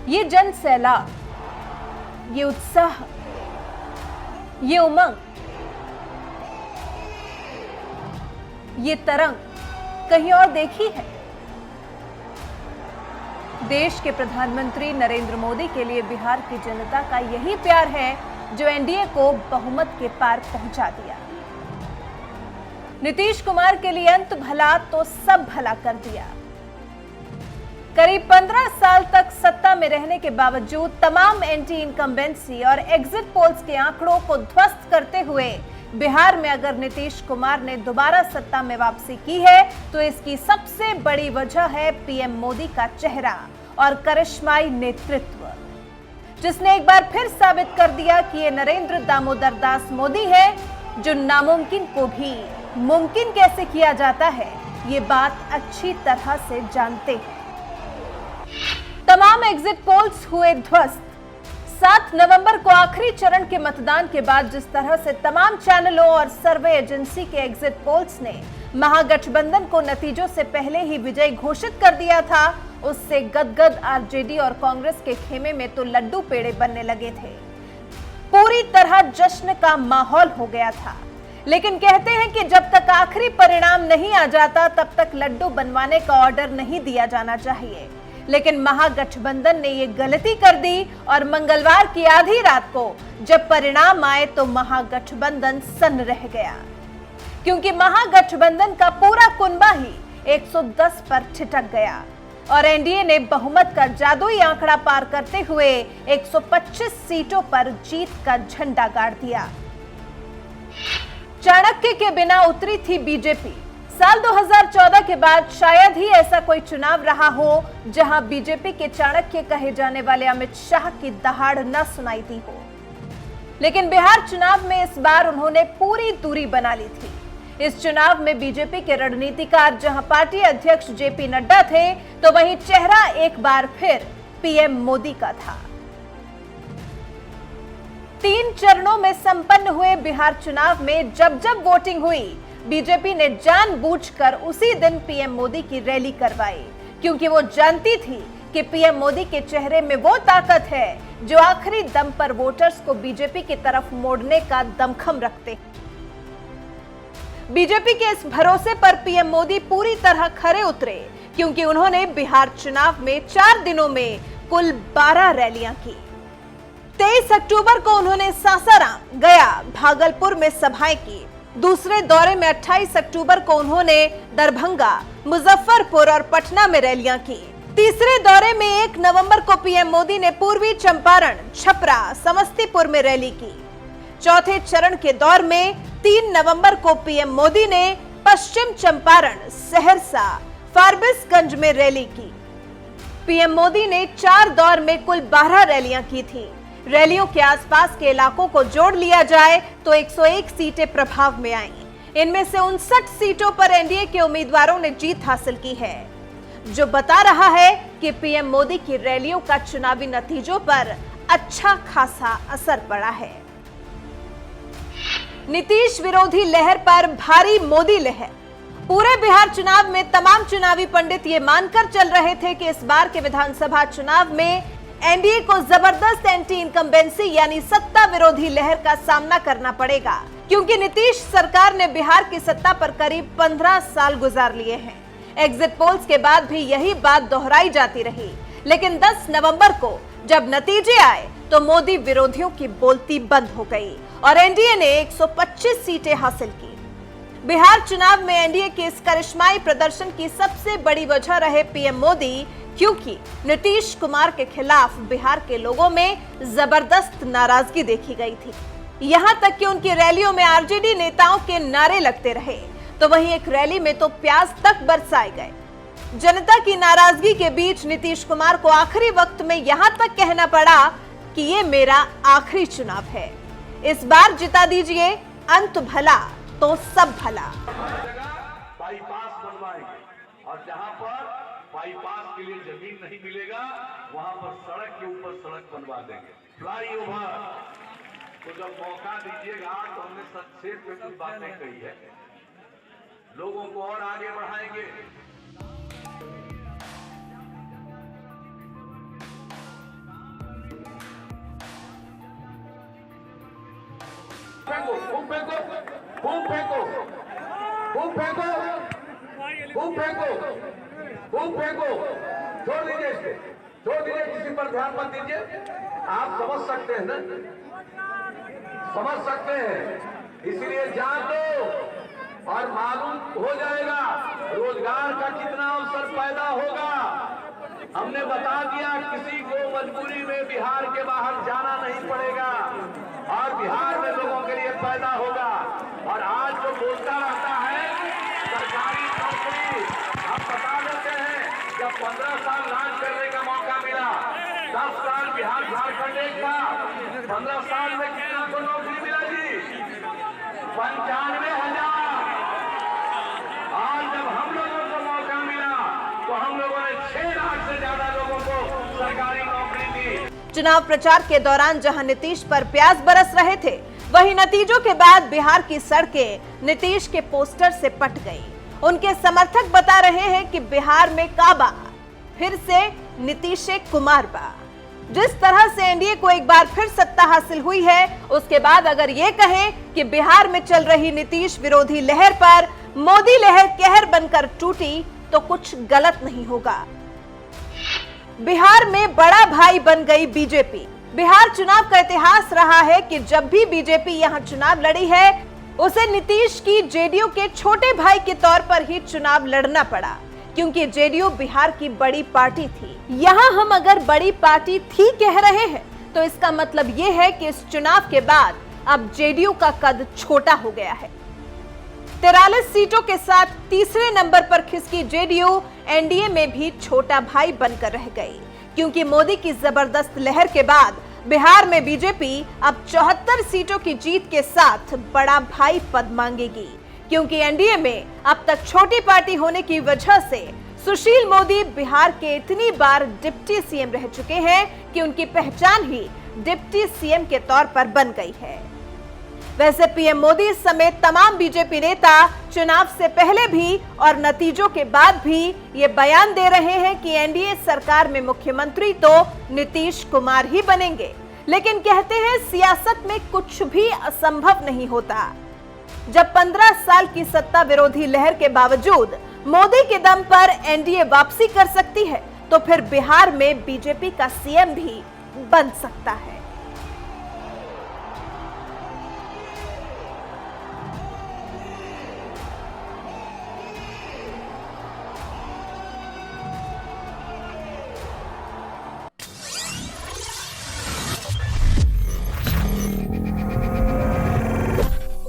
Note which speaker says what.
Speaker 1: ये जन सैलाब, ये उत्साह, ये उमंग, ये तरंग कहीं और देखी है? देश के प्रधानमंत्री नरेंद्र मोदी के लिए बिहार की जनता का यही प्यार है जो एनडीए को बहुमत के पार पहुंचा दिया। नीतीश कुमार के लिए अंत भला तो सब भला कर दिया। करीब 15 साल तक सत्ता में रहने के बावजूद तमाम एंटी इनकम्बेंसी और एग्जिट पोल्स के आंकड़ों को ध्वस्त करते हुए बिहार में अगर नीतीश कुमार ने दोबारा सत्ता में वापसी की है तो इसकी सबसे बड़ी वजह है पीएम मोदी का चेहरा और करिश्माई नेतृत्व, जिसने एक बार फिर साबित कर दिया कि ये नरेंद्र दामोदर दास मोदी है जो नामुमकिन को भी मुमकिन कैसे किया जाता है ये बात अच्छी तरह से जानते हैं। तमाम एग्जिट पोल्स हुए ध्वस्त। 7 नवंबर को आखिरी चरण के मतदान के बाद जिस तरह से तमाम चैनलों और सर्वे एजेंसी के एग्जिट पोल्स ने महागठबंधन को नतीजों से पहले ही विजयी घोषित कर दिया था, उससे गदगद आरजेडी और कांग्रेस के खेमे में तो लड्डू पेड़े बनने लगे थे। पूरी तरह जश्न का माहौल हो गया था। लेकिन कहते हैं कि जब तक आखिरी परिणाम नहीं आ जाता तब तक लड्डू बनवाने का ऑर्डर नहीं दिया जाना चाहिए। लेकिन महागठबंधन ने ये गलती कर दी और मंगलवार की आधी रात को जब परिणाम आए तो महागठबंधन सन्न रह गया, क्योंकि महागठबंधन का पूरा कुनबा ही 110 पर ठिठक गया और एनडीए ने बहुमत का जादुई आंकड़ा पार करते हुए 125 सीटों पर जीत का झंडा गाड़ दिया। चाणक्य के बिना उतरी थी बीजेपी। साल 2014 के बाद शायद ही ऐसा कोई चुनाव रहा हो जहां बीजेपी के चाणक्य कहे जाने वाले अमित शाह की दहाड़ न सुनाई दी हो। लेकिन बिहार चुनाव में इस बार उन्होंने पूरी दूरी बना ली थी। इस चुनाव में बीजेपी के रणनीतिकार जहां पार्टी अध्यक्ष जेपी नड्डा थे तो वहीं चेहरा एक बार फिर पीएम मोदी का था। 3 चरणों में संपन्न हुए बिहार चुनाव में जब जब वोटिंग हुई बीजेपी ने जानबूझकर उसी दिन पीएम मोदी की रैली करवाई, क्योंकि वो जानती थी कि पीएम मोदी के चेहरे में वो ताकत है जो आखिरी दम पर वोटर्स को बीजेपी की तरफ मोड़ने का दमखम रखते हैं। बीजेपी के इस भरोसे पर पीएम मोदी पूरी तरह खरे उतरे, क्योंकि उन्होंने बिहार चुनाव में 4 दिनों में कुल 12 रैलियां की। 23 अक्टूबर को उन्होंने सासाराम, गया, भागलपुर में सभाएं की। दूसरे दौरे में 28 अक्टूबर को उन्होंने दरभंगा, मुजफ्फरपुर और पटना में रैलियां की। तीसरे दौरे में 1 नवंबर को पीएम मोदी ने पूर्वी चंपारण, छपरा, समस्तीपुर में रैली की। चौथे चरण के दौर में 3 नवंबर को पीएम मोदी ने पश्चिम चंपारण, सहरसा, फारबिसगंज में रैली की। पीएम मोदी ने 4 दौर में कुल 12 रैलियां की थी। रैलियों के आसपास के इलाकों को जोड़ लिया जाए तो 101 सीटें प्रभाव में आईं। इनमें से 59 सीटों पर एनडीए के उम्मीदवारों ने जीत हासिल की है, जो बता रहा है कि पीएम मोदी की रैलियों का चुनावी नतीजों पर अच्छा खासा असर पड़ा है। नीतीश विरोधी लहर पर भारी मोदी लहर। पूरे बिहार चुनाव में तमाम चुनावी पंडित ये मानकर चल रहे थे कि इस बार के विधानसभा चुनाव में एनडीए को जबरदस्त एंटी इनकम्बेंसी यानी सत्ता विरोधी लहर का सामना करना पड़ेगा, क्योंकि नीतीश सरकार ने बिहार की सत्ता पर करीब 15 साल गुजार लिए हैं। एग्जिट पोल्स के बाद भी यही बात दोहराई जाती रही, लेकिन 10 नवंबर को जब नतीजे आए तो मोदी विरोधियों की बोलती बंद हो गई और एनडीए ने 125 सीटें हासिल की। बिहार चुनाव में एनडीए के इस करिश्माई प्रदर्शन की सबसे बड़ी वजह रहे पीएम मोदी, क्योंकि नीतीश कुमार के खिलाफ बिहार के लोगों में जबरदस्त नाराजगी देखी गई थी। यहां तक कि उनकी रैलियों में आरजेडी नेताओं के नारे लगते रहे, तो वहीं एक रैली में तो प्याज तक बरसाए गए। जनता की नाराजगी के बीच नीतीश कुमार को आखिरी वक्त में यहां तक कहना पड़ा कि ये मेरा आखिरी चुनाव है, इस बार जिता दीजिए, अंत भला तो सब भला।
Speaker 2: बाईपास बनवाएंगे और जहां पर बाईपास के लिए जमीन नहीं मिलेगा वहां पर सड़क के ऊपर सड़क बनवा देंगे। फ्लाईओवर तो जब मौका दीजिएगा तो हमने संक्षेप में कुछ बातें कही है, लोगों को और आगे बढ़ाएंगे। खूब फेंको, खूब फेंको, खूब फेंको, खूब फेंको, खूब फेंको। छोड़ दीजिए इसको, छोड़ दीजिए, किसी पर ध्यान मत दीजिए। आप समझ सकते हैं ना, समझ सकते हैं, इसलिए जान दो और मालूम हो जाएगा रोजगार का कितना अवसर पैदा होगा। हमने बता दिया किसी को मजबूरी में बिहार के बाहर जाना नहीं पड़ेगा और बिहार में लोगों के लिए पैदा होगा। और आज जो बोलता रहता है सरकारी नौकरी, हम बता देते हैं जब 15 साल राज करने का मौका मिला, 10 साल बिहार झारखंड एक था, 15 साल में कितना को नौकरी मिला जी? 95,000। आज जब हम लोगों को मौका मिला तो हम लोगों ने 6 लाख से ज्यादा लोगों को सरकारी नौकरी दी।
Speaker 1: चुनाव प्रचार के दौरान जहां नीतीश पर प्याज बरस रहे थे, वहीं नतीजों के बाद बिहार की सड़कें नीतीश के पोस्टर से पट गई। उनके समर्थक बता रहे हैं कि बिहार में काबा फिर से नीतीश कुमार बा। जिस तरह से एनडीए को एक बार फिर सत्ता हासिल हुई है, उसके बाद अगर ये कहें कि बिहार में चल रही नीतीश विरोधी लहर पर मोदी लहर कहर बनकर टूटी, तो कुछ गलत नहीं होगा। बिहार में बड़ा भाई बन गई बीजेपी। बिहार चुनाव का इतिहास रहा है कि जब भी बीजेपी यहां चुनाव लड़ी है, उसे नीतीश की जेडीयू के छोटे भाई के तौर पर ही चुनाव लड़ना पड़ा, क्योंकि जेडीयू बिहार की बड़ी पार्टी थी। यहां हम अगर बड़ी पार्टी थी कह रहे हैं, तो इसका मतलब यह है कि इस चुनाव के बाद अब जेडीयू का कद छोटा हो गया है। 43 सीटों के साथ तीसरे नंबर पर खिसकी जेडीयू एनडीए में भी छोटा भाई बनकर रह गई, क्योंकि मोदी की जबरदस्त लहर के बाद बिहार में बीजेपी अब 74 सीटों की जीत के साथ बड़ा भाई पद मांगेगी, क्योंकि एनडीए में अब तक छोटी पार्टी होने की वजह से सुशील मोदी बिहार के इतनी बार डिप्टी सीएम रह चुके हैं कि उनकी पहचान ही डिप्टी सीएम के तौर पर बन गई है। वैसे पीएम मोदी समेत तमाम बीजेपी नेता चुनाव से पहले भी और नतीजों के बाद भी ये बयान दे रहे हैं कि एनडीए सरकार में मुख्यमंत्री तो नीतीश कुमार ही बनेंगे, लेकिन कहते हैं सियासत में कुछ भी असंभव नहीं होता। जब 15 साल की सत्ता विरोधी लहर के बावजूद मोदी के दम पर एनडीए वापसी कर सकती है, तो फिर बिहार में बीजेपी का सीएम भी बन सकता है।